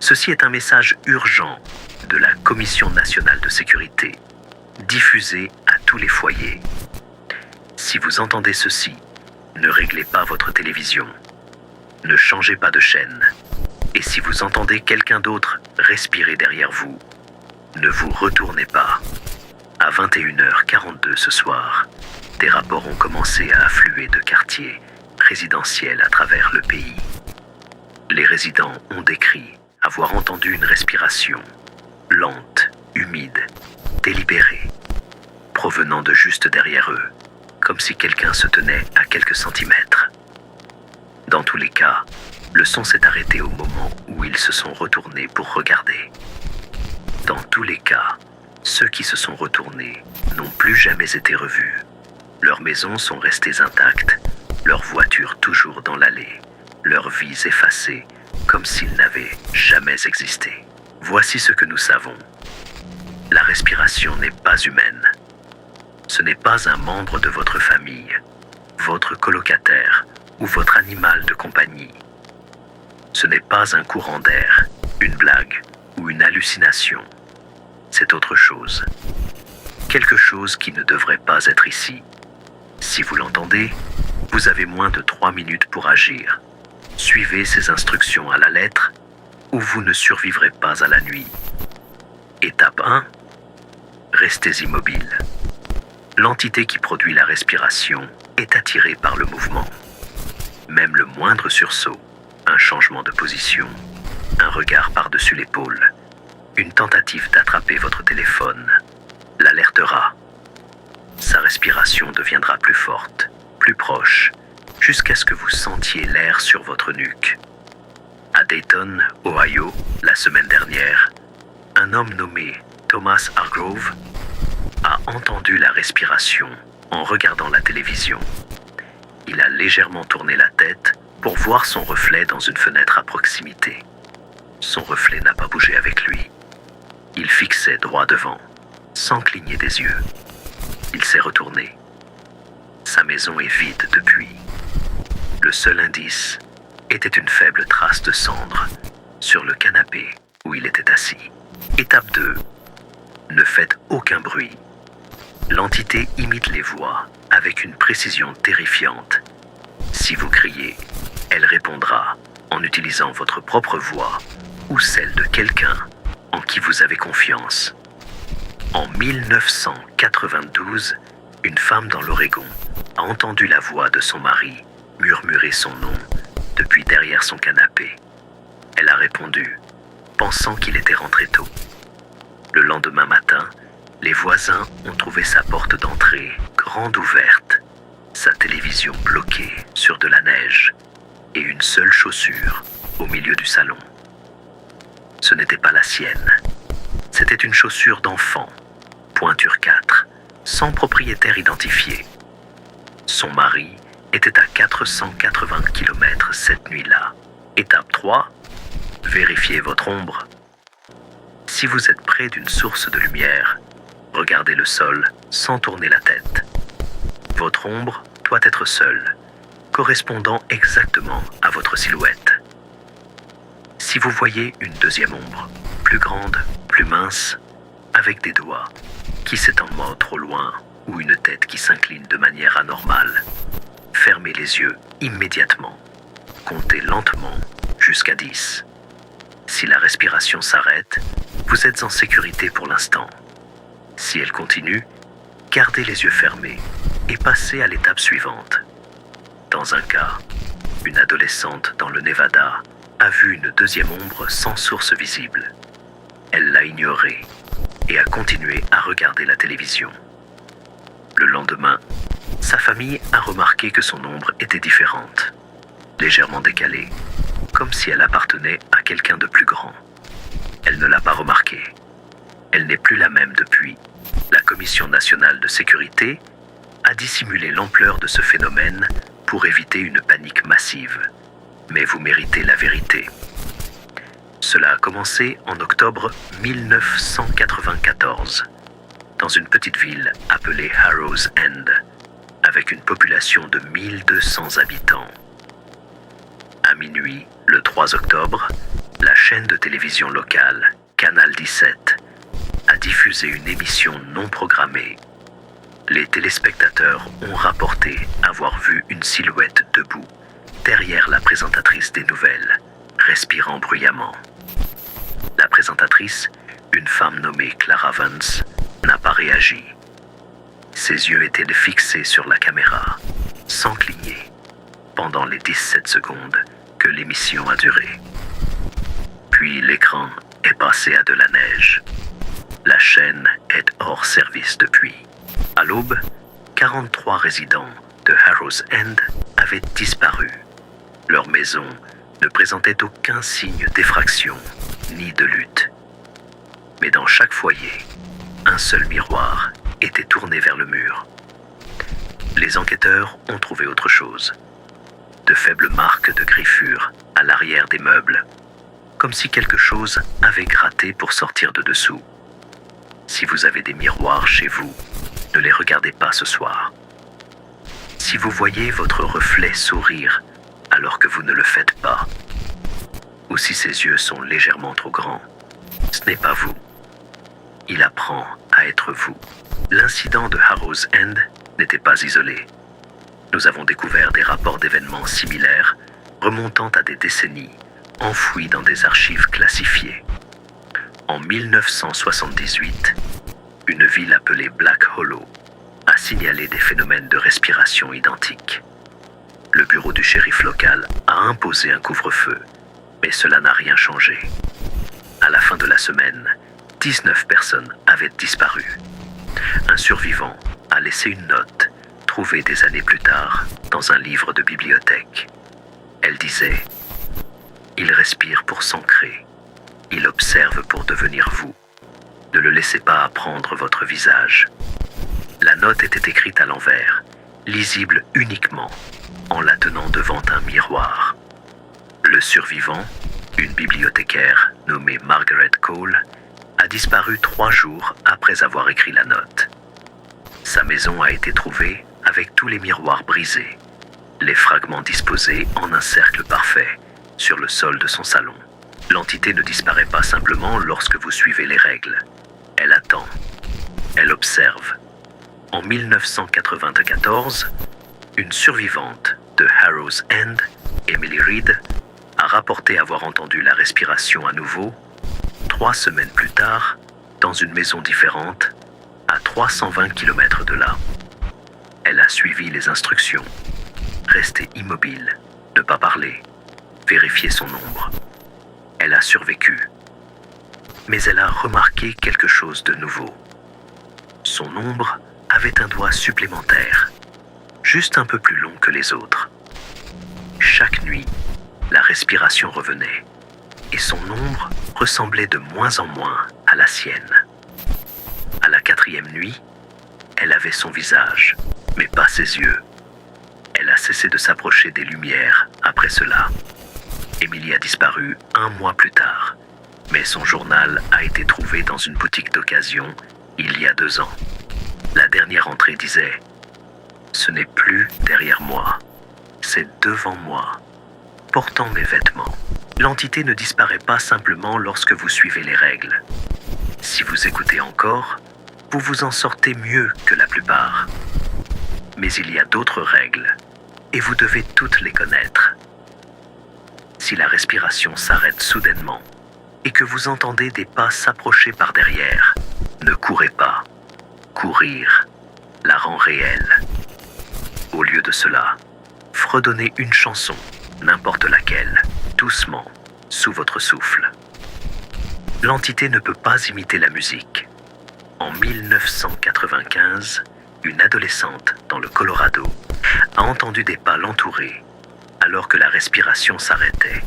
Ceci est un message urgent de la Commission nationale de sécurité, diffusé à tous les foyers. Si vous entendez ceci, ne réglez pas votre télévision. Ne changez pas de chaîne. Et si vous entendez quelqu'un d'autre respirer derrière vous, ne vous retournez pas. À 21h42 ce soir, des rapports ont commencé à affluer de quartiers résidentiels à travers le pays. Les résidents ont décrit avoir entendu une respiration lente, humide, délibérée, provenant de juste derrière eux, comme si quelqu'un se tenait à quelques centimètres. Dans tous les cas, le son s'est arrêté au moment où ils se sont retournés pour regarder. Dans tous les cas, ceux qui se sont retournés n'ont plus jamais été revus. Leurs maisons sont restées intactes, leurs voitures toujours dans l'allée, leurs vies effacées comme s'ils n'avaient jamais existé. Voici ce que nous savons. La respiration n'est pas humaine. Ce n'est pas un membre de votre famille, votre colocataire ou votre animal de compagnie. Ce n'est pas un courant d'air, une blague ou une hallucination. C'est autre chose. Quelque chose qui ne devrait pas être ici. Si vous l'entendez, vous avez moins de 3 minutes pour agir. Suivez ces instructions à la lettre ou vous ne survivrez pas à la nuit. Étape 1. Restez immobile. L'entité qui produit la respiration est attirée par le mouvement. Même le moindre sursaut, un changement de position, un regard par-dessus l'épaule, une tentative d'attraper votre téléphone, l'alertera. Sa respiration deviendra plus forte, plus proche, jusqu'à ce que vous sentiez l'air sur votre nuque. À Dayton, Ohio, la semaine dernière, un homme nommé Thomas Hargrove a entendu la respiration en regardant la télévision. Il a légèrement tourné la tête pour voir son reflet dans une fenêtre à proximité. Son reflet n'a pas bougé avec lui. Il fixait droit devant, sans cligner des yeux. Il s'est retourné. Sa maison est vide depuis. Le seul indice était une faible trace de cendre sur le canapé où il était assis. Étape 2. Ne faites aucun bruit. L'entité imite les voix avec une précision terrifiante. Si vous criez, elle répondra en utilisant votre propre voix ou celle de quelqu'un en qui vous avez confiance. En 1992, une femme dans l'Oregon a entendu la voix de son mari murmurer son nom depuis derrière son canapé. Elle a répondu, pensant qu'il était rentré tôt. Le lendemain matin, les voisins ont trouvé sa porte d'entrée grande ouverte, sa télévision bloquée sur de la neige et une seule chaussure au milieu du salon. Ce n'était pas la sienne. C'était une chaussure d'enfant, pointure 4, sans propriétaire identifié. Son mari était à 480 km cette nuit-là. Étape 3. Vérifiez votre ombre. Si vous êtes près d'une source de lumière, regardez le sol sans tourner la tête. Votre ombre doit être seule, correspondant exactement à votre silhouette. Si vous voyez une deuxième ombre, plus grande, plus mince, avec des doigts qui s'étendent trop loin ou une tête qui s'incline de manière anormale, fermez les yeux immédiatement. Comptez lentement jusqu'à 10. Si la respiration s'arrête, vous êtes en sécurité pour l'instant. Si elle continue, gardez les yeux fermés et passez à l'étape suivante. Dans un cas, une adolescente dans le Nevada a vu une deuxième ombre sans source visible. Elle l'a ignorée et a continué à regarder la télévision. Le lendemain, sa famille a remarqué que son ombre était différente, légèrement décalée, comme si elle appartenait à quelqu'un de plus grand. Elle ne l'a pas remarqué. Elle n'est plus la même depuis. La Commission nationale de sécurité a dissimulé l'ampleur de ce phénomène pour éviter une panique massive. Mais vous méritez la vérité. Cela a commencé en octobre 1994, dans une petite ville appelée Harrow's End, avec une population de 1200 habitants. À minuit, le 3 octobre, La chaîne de télévision locale, Canal 17, a diffusé une émission non programmée. Les téléspectateurs ont rapporté avoir vu une silhouette debout derrière la présentatrice des nouvelles, respirant bruyamment. La présentatrice, une femme nommée Clara Vance, n'a pas réagi. Ses yeux étaient fixés sur la caméra, sans cligner, pendant les 17 secondes que l'émission a duré. Puis l'écran est passé à de la neige. La chaîne est hors service depuis. À l'aube, 43 résidents de Harrow's End avaient disparu. Leur maison ne présentait aucun signe d'effraction ni de lutte. Mais dans chaque foyer, un seul miroir était tourné vers le mur. Les enquêteurs ont trouvé autre chose. De faibles marques de griffures à l'arrière des meubles, comme si quelque chose avait gratté pour sortir de dessous. Si vous avez des miroirs chez vous, ne les regardez pas ce soir. Si vous voyez votre reflet sourire alors que vous ne le faites pas, ou si ses yeux sont légèrement trop grands, ce n'est pas vous. Il apprend à être vous. L'incident de Harrow's End n'était pas isolé. Nous avons découvert des rapports d'événements similaires remontant à des décennies, enfouis dans des archives classifiées. En 1978, une ville appelée Black Hollow a signalé des phénomènes de respiration identiques. Le bureau du shérif local a imposé un couvre-feu, mais cela n'a rien changé. À la fin de la semaine, 19 personnes avaient disparu. Un survivant a laissé une note, trouvée des années plus tard, dans un livre de bibliothèque. Elle disait « Il respire pour s'ancrer. Il observe pour devenir vous. Ne le laissez pas apprendre votre visage. » La note était écrite à l'envers, lisible uniquement en la tenant devant un miroir. Le survivant, une bibliothécaire nommée Margaret Cole, a disparu 3 jours après avoir écrit la note. Sa maison a été trouvée avec tous les miroirs brisés, les fragments disposés en un cercle parfait sur le sol de son salon. L'entité ne disparaît pas simplement lorsque vous suivez les règles. Elle attend. Elle observe. En 1994, une survivante de Harrow's End, Emily Reed, a rapporté avoir entendu la respiration à nouveau 3 semaines plus tard, dans une maison différente, à 320 km de là. Elle a suivi les instructions. Rester immobile, ne pas parler, vérifier son ombre. Elle a survécu. Mais elle a remarqué quelque chose de nouveau. Son ombre avait un doigt supplémentaire, juste un peu plus long que les autres. Chaque nuit, la respiration revenait, et son ombre ressemblait de moins en moins à la sienne. À la 4e nuit, elle avait son visage, mais pas ses yeux. Elle a cessé de s'approcher des lumières après cela. Emily a disparu 1 mois plus tard, mais son journal a été trouvé dans une boutique d'occasion il y a 2 ans. La dernière entrée disait « Ce n'est plus derrière moi, c'est devant moi, portant mes vêtements. » L'entité ne disparaît pas simplement lorsque vous suivez les règles. Si vous écoutez encore, vous vous en sortez mieux que la plupart. Mais il y a d'autres règles, et vous devez toutes les connaître. Si la respiration s'arrête soudainement, et que vous entendez des pas s'approcher par derrière, ne courez pas. Courir la rend réelle. Au lieu de cela, fredonnez une chanson, n'importe laquelle, doucement, sous votre souffle. L'entité ne peut pas imiter la musique. En 1995, une adolescente dans le Colorado a entendu des pas l'entourer alors que la respiration s'arrêtait.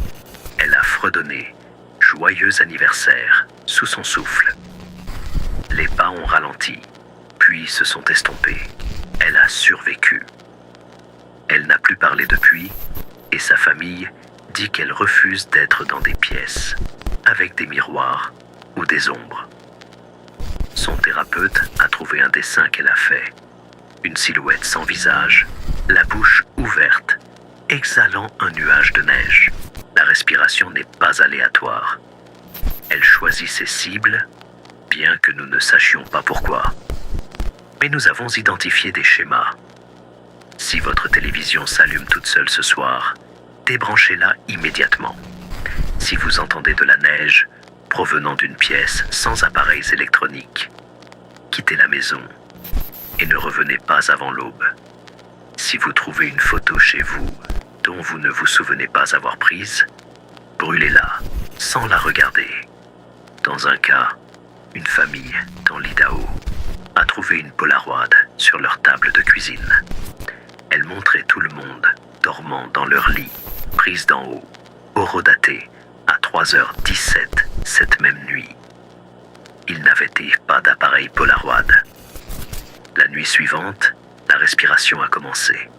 Elle a fredonné « Joyeux anniversaire » sous son souffle. Les pas ont ralenti, puis se sont estompés. Elle a survécu. Elle n'a plus parlé depuis, et sa famille dit qu'elle refuse d'être dans des pièces, avec des miroirs ou des ombres. Son thérapeute a trouvé un dessin qu'elle a fait. Une silhouette sans visage, la bouche ouverte, exhalant un nuage de neige. La respiration n'est pas aléatoire. Elle choisit ses cibles, bien que nous ne sachions pas pourquoi. Mais nous avons identifié des schémas. Si votre télévision s'allume toute seule ce soir, débranchez-la immédiatement. Si vous entendez de la neige provenant d'une pièce sans appareils électroniques, quittez la maison et ne revenez pas avant l'aube. Si vous trouvez une photo chez vous dont vous ne vous souvenez pas avoir prise, brûlez-la sans la regarder. Dans un cas, une famille dans l'Idaho a trouvé une Polaroid sur leur table de cuisine. Elle montrait tout le monde dormant dans leur lit, prise d'en haut, horodatée à 3h17 cette même nuit. Ils n'avaient pas d'appareil Polaroid. La nuit suivante, la respiration a commencé.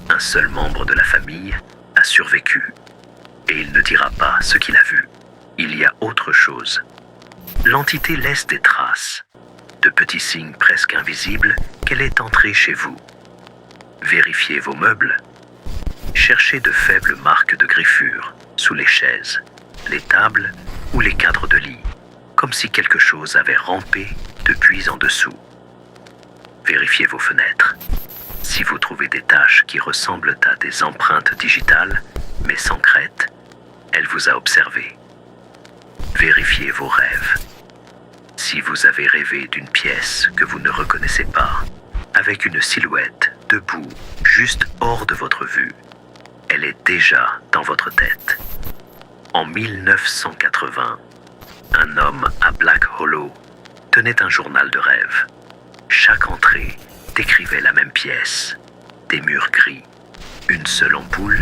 Un seul membre de la famille a survécu et il ne dira pas ce qu'il a vu. Il y a autre chose. L'entité laisse des traces, de petits signes presque invisibles qu'elle est entrée chez vous. Vérifiez vos meubles. Cherchez de faibles marques de griffures sous les chaises, les tables ou les cadres de lit, comme si quelque chose avait rampé depuis en dessous. Vérifiez vos fenêtres. Si vous trouvez des taches qui ressemblent à des empreintes digitales, mais sans crête, elle vous a observé. Vérifiez vos rêves. Si vous avez rêvé d'une pièce que vous ne reconnaissez pas, avec une silhouette debout juste hors de votre vue, elle est déjà dans votre tête. En 1980, un homme à Black Hollow tenait un journal de rêve. Chaque entrée décrivait la même pièce, des murs gris, une seule ampoule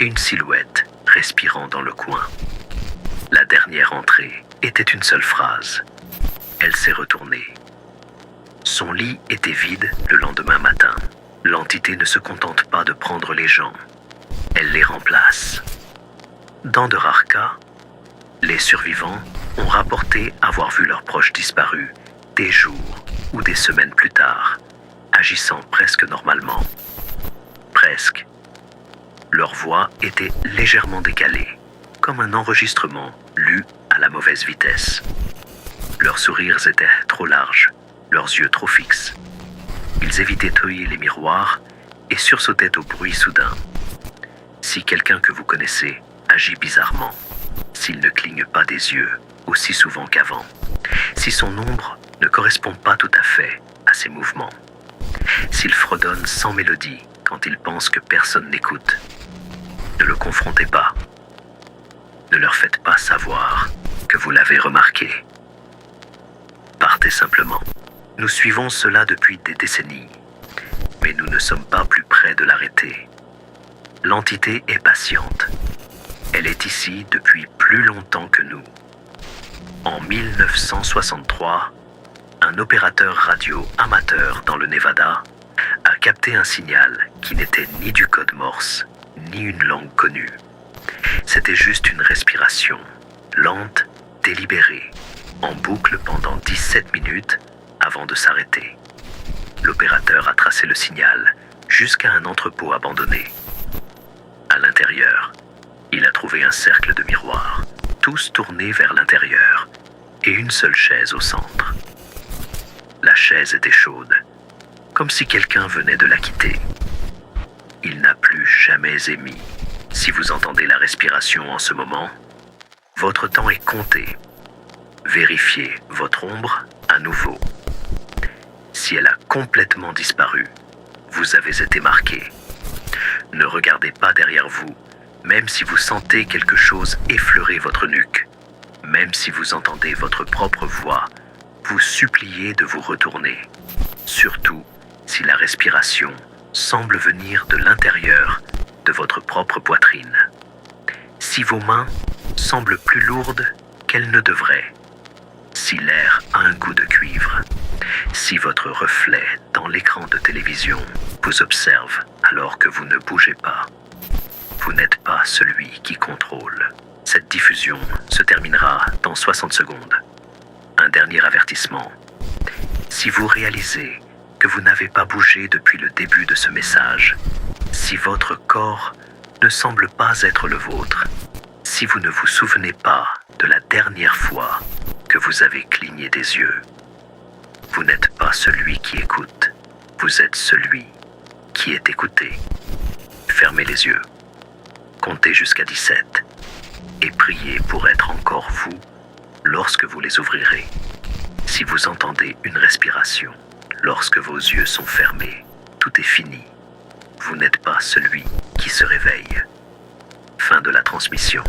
et une silhouette respirant dans le coin. La dernière entrée était une seule phrase. Elle s'est retournée. Son lit était vide le lendemain matin. L'entité ne se contente pas de prendre les gens. Elle les remplace. Dans de rares cas, les survivants ont rapporté avoir vu leurs proches disparus des jours ou des semaines plus tard, agissant presque normalement. Presque. Leur voix était légèrement décalée, comme un enregistrement lu à la mauvaise vitesse. Leurs sourires étaient trop larges, leurs yeux trop fixes. Ils évitaient d'ouïe les miroirs et sursautaient au bruit soudain. Si quelqu'un que vous connaissez agit bizarrement, s'il ne cligne pas des yeux aussi souvent qu'avant, si son ombre ne correspond pas tout à fait à ses mouvements, s'il fredonne sans mélodie quand il pense que personne n'écoute, ne le confrontez pas. Ne leur faites pas savoir que vous l'avez remarqué. Partez simplement. Nous suivons cela depuis des décennies, mais nous ne sommes pas plus près de l'arrêter. L'entité est patiente. Elle est ici depuis plus longtemps que nous. En 1963, un opérateur radio amateur dans le Nevada a capté un signal qui n'était ni du code Morse, ni une langue connue. C'était juste une respiration, lente, délibérée, en boucle pendant 17 minutes avant de s'arrêter. L'opérateur a tracé le signal jusqu'à un entrepôt abandonné. À l'intérieur, il a trouvé un cercle de miroirs, tous tournés vers l'intérieur, et une seule chaise au centre. La chaise était chaude, comme si quelqu'un venait de la quitter. Il n'a plus jamais émis. Si vous entendez la respiration en ce moment, votre temps est compté. Vérifiez votre ombre à nouveau. Si elle a complètement disparu, vous avez été marqué. Ne regardez pas derrière vous, même si vous sentez quelque chose effleurer votre nuque. Même si vous entendez votre propre voix, vous suppliez de vous retourner. Surtout si la respiration semble venir de l'intérieur de votre propre poitrine. Si vos mains semblent plus lourdes qu'elles ne devraient. Si l'air a un goût de cuivre. Si votre reflet dans l'écran de télévision vous observe alors que vous ne bougez pas. Vous n'êtes pas celui qui contrôle. Cette diffusion se terminera dans 60 secondes. Un dernier avertissement. Si vous réalisez que vous n'avez pas bougé depuis le début de ce message, si votre corps ne semble pas être le vôtre, Si vous ne vous souvenez pas de la dernière fois que vous avez cligné des yeux, vous n'êtes pas celui qui écoute, vous êtes celui qui est écouté. Fermez les yeux, comptez jusqu'à 17 et priez pour être encore vous lorsque vous les ouvrirez. Si vous entendez une respiration, lorsque vos yeux sont fermés, tout est fini. Vous n'êtes pas celui qui se réveille. Fin de la transmission.